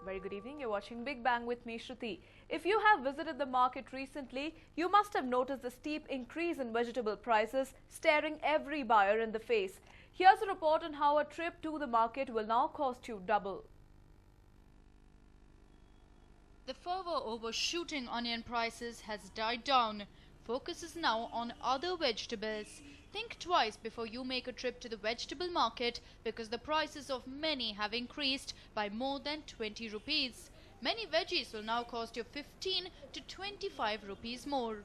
Very good evening. You're watching Big Bang with me, Shruti. If you have visited the market recently, you must have noticed the steep increase in vegetable prices staring every buyer in the face. Here's a report on how a trip to the market will now cost you double. The fervor over shooting onion prices has died down. Focus is now on other vegetables. Think twice before you make a trip to the vegetable market because the prices of many have increased by more than 20 rupees. Many veggies will now cost you 15 to 25 rupees more.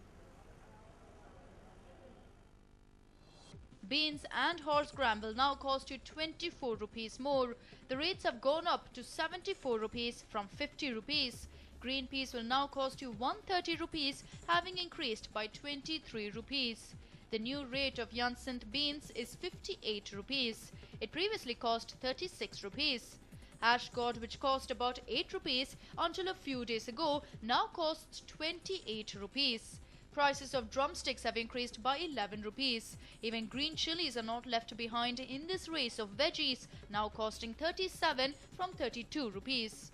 Beans and horse gram will now cost you 24 rupees more. The rates have gone up to 74 rupees from 50 rupees. Green peas will now cost you 130 rupees, having increased by 23 rupees. The new rate of Yansinth beans is 58 rupees. It previously cost 36 rupees. Ash gourd, which cost about 8 rupees until a few days ago, now costs 28 rupees. Prices of drumsticks have increased by 11 rupees. Even green chilies are not left behind in this race of veggies, now costing 37 from 32 rupees.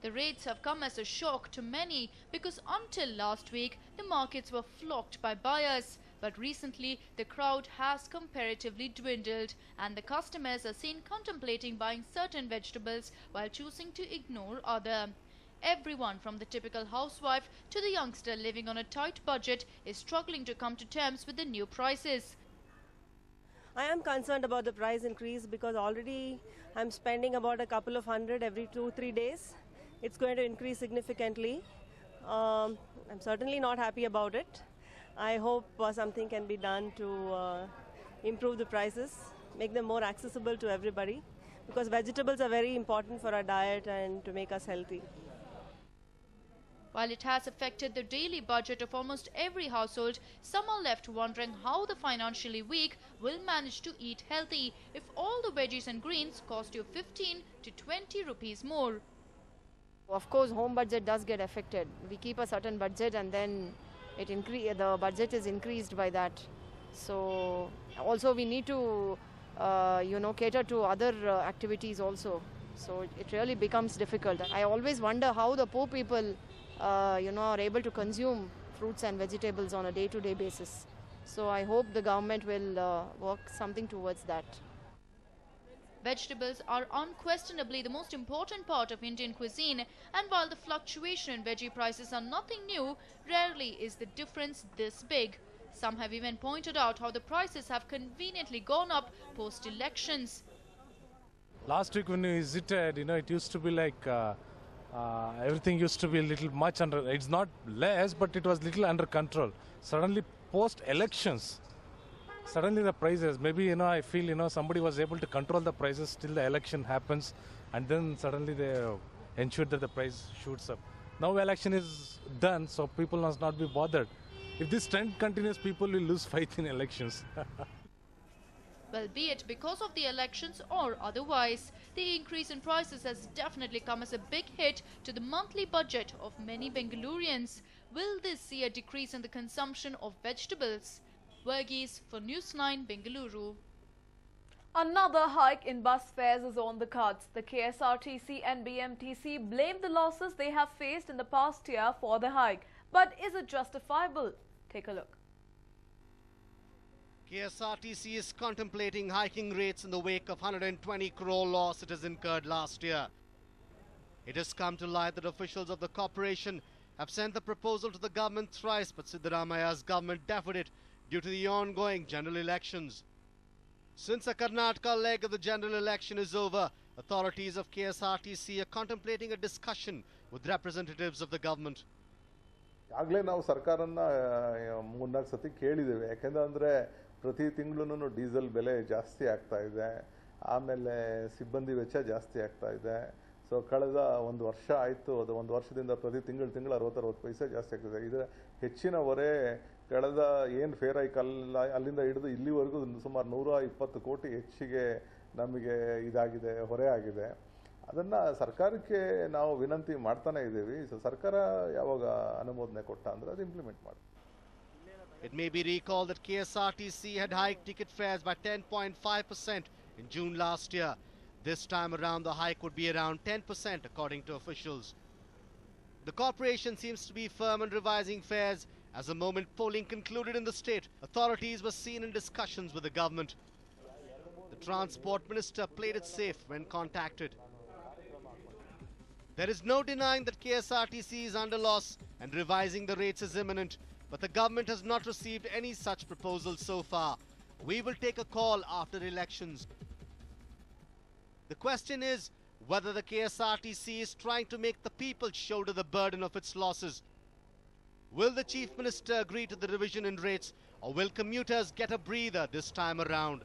The rates have come as a shock to many because until last week, the markets were flocked by buyers. But recently, the crowd has comparatively dwindled and the customers are seen contemplating buying certain vegetables while choosing to ignore other. Everyone from the typical housewife to the youngster living on a tight budget is struggling to come to terms with the new prices. I am concerned about the price increase because already I'm spending about a couple of hundred every 2-3 days. It's going to increase significantly. I'm certainly not happy about it. I hope something can be done to improve the prices, make them more accessible to everybody, because vegetables are very important for our diet and to make us healthy. While it has affected the daily budget of almost every household, some are left wondering how the financially weak will manage to eat healthy if all the veggies and greens cost you 15 to 20 rupees more. Of course, home budget does get affected. We keep a certain budget and then the budget is increased by that. So also we need to cater to other activities also. So it really becomes difficult. I always wonder how the poor people are able to consume fruits and vegetables on a day-to-day basis. So I hope the government will work something towards that. Vegetables are unquestionably the most important part of Indian cuisine, and while the fluctuation in veggie prices are nothing new, rarely is the difference this big. Some have even pointed out how the prices have conveniently gone up post-elections. Last week when we visited, it used to be like everything used to be a little much under, it's not less, but it was little under control. Suddenly post-elections, suddenly the prices, maybe, I feel, somebody was able to control the prices till the election happens and then suddenly they ensured that the price shoots up. Now election is done, so people must not be bothered. If this trend continues, people will lose faith in elections. Well, be it because of the elections or otherwise, the increase in prices has definitely come as a big hit to the monthly budget of many Bengalurians. Will this see a decrease in the consumption of vegetables? Varghese for News9 Bengaluru. Another hike in bus fares is on the cards. The KSRTC and BMTC blame the losses they have faced in the past year for the hike. But is it justifiable? Take a look. KSRTC is contemplating hiking rates in the wake of 120 crore loss it has incurred last year. It has come to light that officials of the corporation have sent the proposal to the government thrice, but Siddaramaia's government deferred it due to the ongoing general elections. Since the Karnataka leg of the general election is over, authorities of KSRTC are contemplating a discussion with representatives of the government. ಆಗಲೇ ನಾವು ಸರ್ಕಾರನ 3-4 ಸತಿ ಕೇಳಿದ್ದೇವೆ. ಯಾಕೆಂದ್ರೆ ಪ್ರತಿ ತಿಂಗಳು diesel ಬೆಲೆ ಜಾಸ್ತಿ ಆಗ್ತಾ ಇದೆ, ಆಮೇಲೆ ಸಿಬ್ಬಂದಿ ವೆಚ್ಚ ಜಾಸ್ತಿ ಆಗ್ತಾ ಇದೆ. ಸೊ ಕಳೆದ ಒಂದು ವರ್ಷ ಆಯಿತು, ಅದು ಒಂದು ವರ್ಷದಿಂದ ಪ್ರತಿ ತಿಂಗಳು 60-60 ಪೈಸೆ ಜಾಸ್ತಿ ಆಗ್ತಿದೆ. ಇದರ ಹೆಚ್ಚಿನ ಹೊರೆ ಕಳೆದ ಏನು ಫೇರ್ ಹೈಕ್ ಅಲ್ಲಿಂದ ಹಿಡಿದು ಇಲ್ಲಿವರೆಗೂ ಸುಮಾರು 120 ಕೋಟಿ ಹೆಚ್ಚಿಗೆ ನಮಗೆ ಇದಾಗಿದೆ, ಹೊರೆ ಆಗಿದೆ. ಅದನ್ನ ಸರ್ಕಾರಕ್ಕೆ ನಾವು ವಿನಂತಿ ಮಾಡ್ತಾನೆ ಇದ್ದೀವಿ. ಸರ್ಕಾರ ಯಾವಾಗ ಅನುಮೋದನೆ ಕೊಟ್ಟ ಅಂದ್ರೆ ಅದು ಇಂಪ್ಲಿಮೆಂಟ್ ಮಾಡಿ. It may be recalled that KSRTC had hiked ticket fares by 10.5% in June last year. This time around, the hike would be around 10% according to officials. The corporation seems to be firm in revising fares. As the moment polling concluded in the state, authorities were seen in discussions with the government. The Transport Minister played it safe when contacted. There is no denying that KSRTC is under loss and revising the rates is imminent, but the government has not received any such proposals so far. We will take a call after elections. The question is whether the KSRTC is trying to make the people shoulder the burden of its losses. Will the Chief Minister agree to the revision in rates, or will commuters get a breather this time around?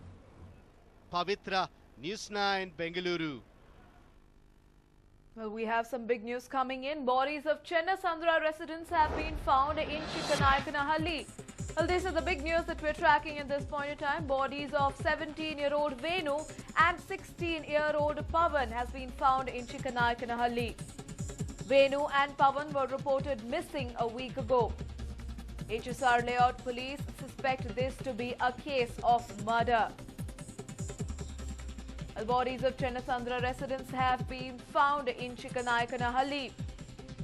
Pavitra, News 9, Bengaluru. Well, we have some big news coming in. Bodies of Chennasandra residents have been found in Chikkanaikkanahalli. Well, this is the big news that we're tracking at this point in time. Bodies of 17-year-old Venu and 16-year-old Pavan has been found in Chikkanaikkanahalli. Venu and Pavan were reported missing a week ago. HSR Layout police suspect this to be a case of murder. The bodies of Chennasandra residents have been found in Chikkanaikkanahalli.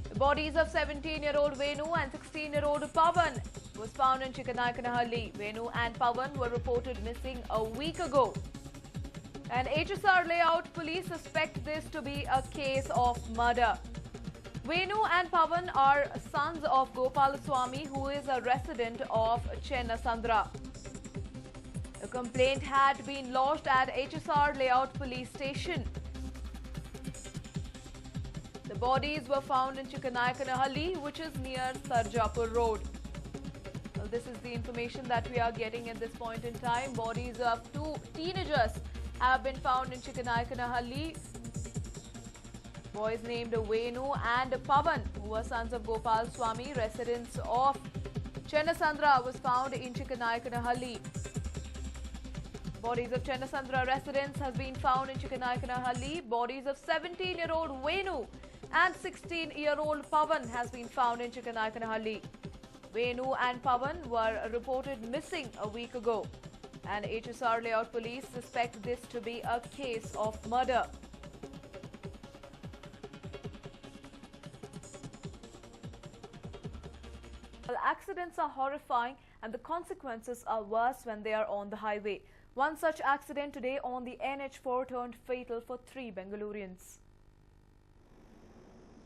The bodies of 17-year-old Venu and 16-year-old Pavan was found in Chikkanaikkanahalli. Venu and Pavan were reported missing a week ago. And HSR Layout police suspect this to be a case of murder. Venu and Pavan are sons of Gopal Swami, who is a resident of Chennasandra. A complaint had been lodged at HSR Layout police station. The bodies were found in Chikkanaikkanahalli, which is near Sarjapur Road. Well, this is the information that we are getting at this point in time. Bodies of two teenagers have been found in Chikkanaikkanahalli. Boys named Venu and Pavan, who were sons of Gopal Swami, residents of Chennasandra, was found in Chikkanaikkanahalli. Bodies of Chennasandra residents has been found in Chikkanaikkanahalli. Bodies of 17-year-old Venu and 16-year-old Pavan has been found in Chikkanaikkanahalli. Venu and Pavan were reported missing a week ago, and HSR Layout police suspect this to be a case of murder. Well, accidents are horrifying and the consequences are worse when they are on the highway. One such accident today on the NH4 turned fatal for 3 Bengalurians.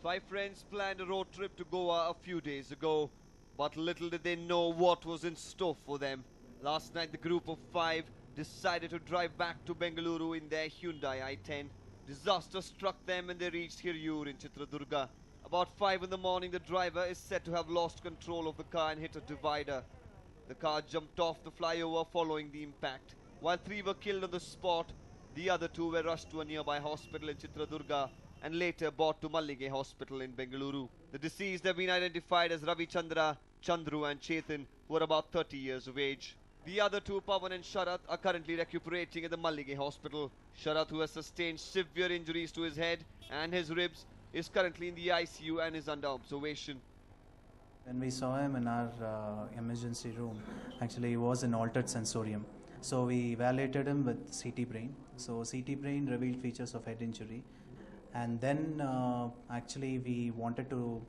5 friends planned a road trip to Goa a few days ago, but little did they know what was in store for them. Last night the group of 5 decided to drive back to Bengaluru in their Hyundai i10. Disaster struck them when they reached Hiriyur in Chitradurga. About 5 in the morning, the driver is said to have lost control of the car and hit a divider. The car jumped off the flyover following the impact. While 3 were killed on the spot, the other 2 were rushed to a nearby hospital in Chitradurga and later brought to Mallige Hospital in Bengaluru. The deceased have been identified as Ravi Chandra, Chandru and Chetan, who are about 30 years of age. The other 2, Pavan and Sharat, are currently recuperating at the Mallige Hospital. Sharat, who has sustained severe injuries to his head and his ribs, is currently in the ICU and is under observation. When we saw him in our emergency room, actually he was in altered sensorium. So we evaluated him with CT brain. So CT brain revealed features of head injury. And then actually we wanted to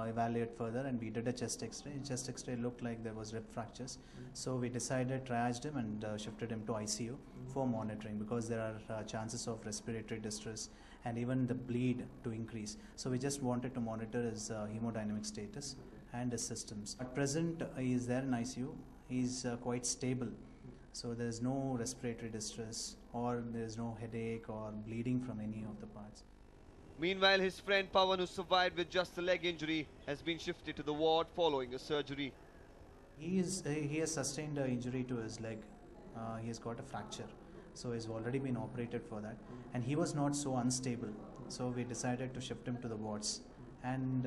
evaluate further, and we did a chest x-ray. Chest x-ray looked like there was rib fractures. So we decided, triaged him and shifted him to ICU for monitoring, because there are chances of respiratory distress and even the bleed to increase. So we just wanted to monitor his hemodynamic status and his systems. At present, he is there in ICU. He is quite stable. So there is no respiratory distress, or there is no headache or bleeding from any of the parts. Meanwhile, his friend Pavan, who survived with just a leg injury, has been shifted to the ward following a surgery. He has sustained an injury to his leg. He has got a fracture. So he's already been operated for that. And he was not so unstable. So we decided to shift him to the wards and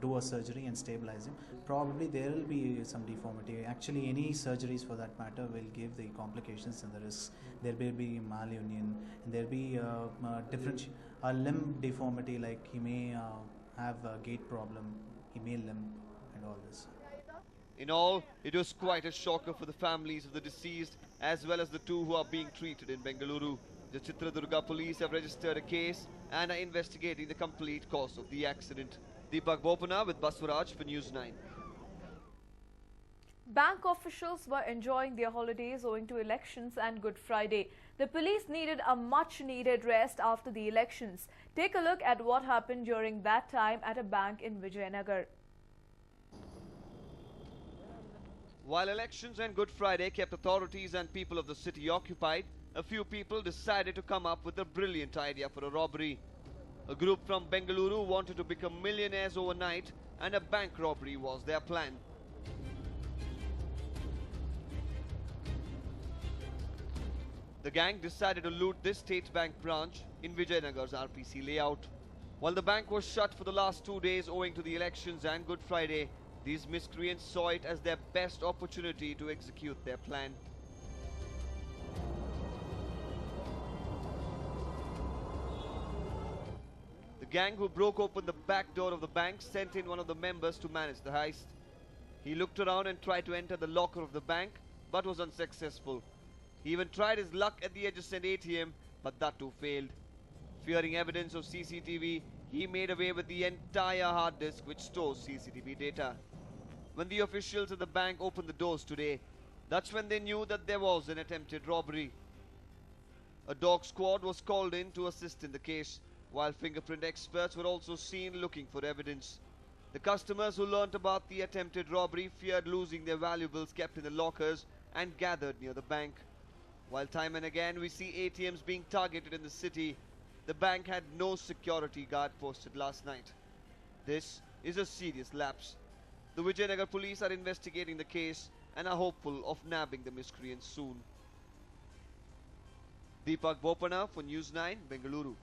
do a surgery and stabilize him. Probably there will be some deformity. Actually, any surgeries for that matter will give the complications and the risks. There will be malunion, and there will be a limb deformity, like he may have a gait problem, he may limp, and all this. In all, it was quite a shocker for the families of the deceased, as well as the 2 who are being treated in Bengaluru. The Chitradurga police have registered a case and are investigating the complete cause of the accident. Deepak Bopana with Baswaraj for News 9. Bank officials were enjoying their holidays owing to elections and Good Friday. The police needed a much-needed rest after the elections. Take a look at what happened during that time at a bank in Vijayanagar. While elections and Good Friday kept authorities and people of the city occupied, a few people decided to come up with a brilliant idea for a robbery. A group from Bengaluru wanted to become millionaires overnight, and a bank robbery was their plan. The gang decided to loot this State Bank branch in Vijayanagar's RPC layout. While the bank was shut for the last 2 days owing to the elections and Good Friday, these miscreants saw it as their best opportunity to execute their plan. The gang who broke open the back door of the bank sent in one of the members to manage the heist. He looked around and tried to enter the locker of the bank, but was unsuccessful. He even tried his luck at the adjacent ATM, but that too failed. Fearing evidence of CCTV, he made away with the entire hard disk which stores CCTV data. When the officials at the bank opened the doors today, that's when they knew that there was an attempted robbery. A dog squad was called in to assist in the case, while fingerprint experts were also seen looking for evidence. The customers who learnt about the attempted robbery feared losing their valuables kept in the lockers and gathered near the bank. While time and again we see ATMs being targeted in the city, the bank had no security guard posted last night. This is a serious lapse. The Vijayanagar police are investigating the case and are hopeful of nabbing the miscreants soon. Deepak Bopana for News 9, Bengaluru.